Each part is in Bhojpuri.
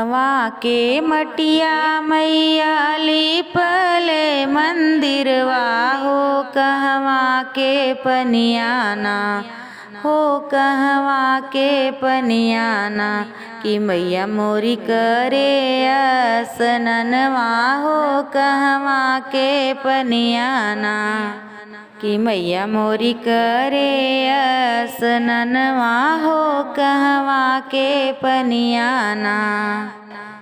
वहाँ के मटिया मैया लिपले मंदिरवा हो कहवा के पनियाना हो कहवा के पनियाना कि मैया मोरी करे असननवा हो कहवा के पनियाना कि मैया मोरी करे असननवा हो कहवा के पनियाना।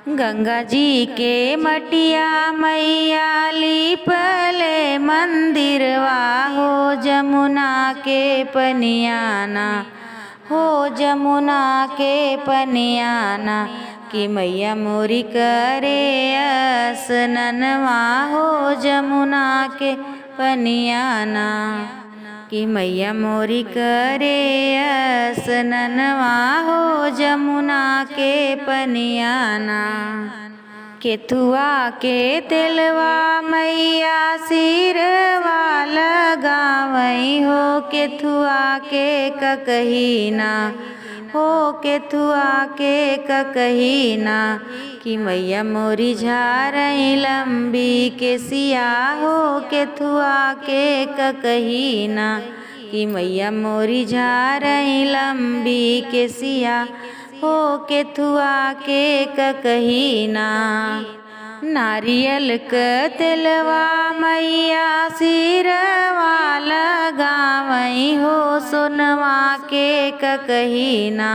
गंगा जी के मटिया मैया लिपले मंदिरवा हो जमुना के पनियाना हो जमुना के पनियाना कि मैया मोरी करे असननवा हो जमुना के पनियाना कि मैया मोरी करे असननवा हो जमुना के पनियाना। केथुआ के तेलवा मैया सिरवा लगावई हो केथुआ के ककहीना हो केथुआ के ककहीना कि मैया मोरी झारई लंबी के सिया हो केथुआ के ककहीना कि मैया मोरी झारई लंबी के सिया हो केथुआ के ककहीना। नारियल क तेलवा मैया सिरवा लगावई हो सोनवा के ककहीना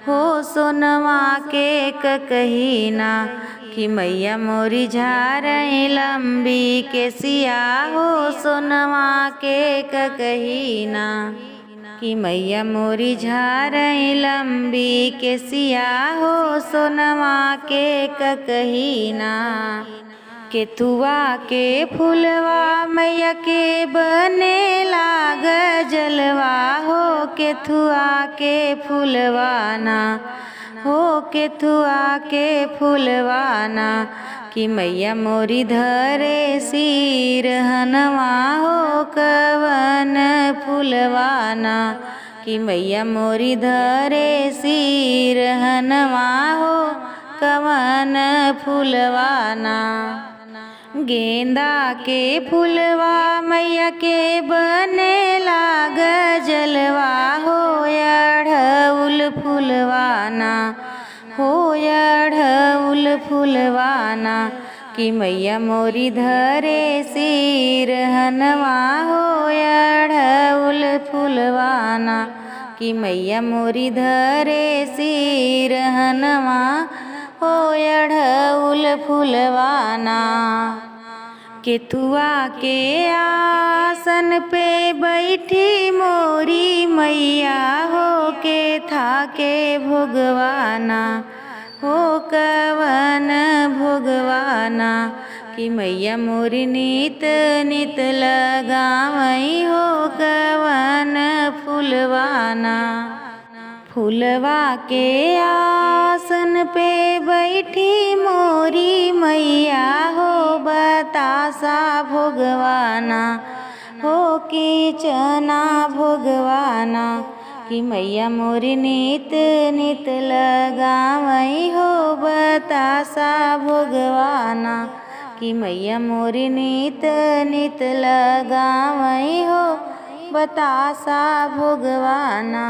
हो सोनवा के ककहीना कि मैया मोरी झारई लंबी के सिया हो सोनवा के ककहीना कि मैया मोरी झारई लंबी के सिया हो सोनवा के ककहीना। केथुआ के फूलवा मैया के बने लाग जलवा हो केथुआ के फूलवाना हो केथुआ के फूलवाना कि मैया मोरी धरे सिरहनवा हो कवन फूलवाना कि मैया मोरी धरे सिरहनवा हो कवन फूलवाना। गेंदा के फूलवा मैया के बने लाग जलवा हो अढ़उल फूलवाना हो अढ़उल फूलवाना कि मैया मोरी धरे सिरहनवा हो अढ़उल फूलवाना कि मैया मोरी धरे सिरहनवा हो अढ़उल फूलवाना। केथुआ के आसन पे बैठी मोरी मैया हो के था के भोगवाना हो कवन भोगवाना कि मैया मोरी नित नित लगावई हो कवन फूलवाना। फूलवा के आसन पे बैठी मोरी मैया हो बतासा भोगवाना हो कि चना भोगवाना कि मैया मोरी नित नित लगावई हो बतासा भोगवाना कि मैया मोरी नित नित लगावई हो बतासा भोगवाना।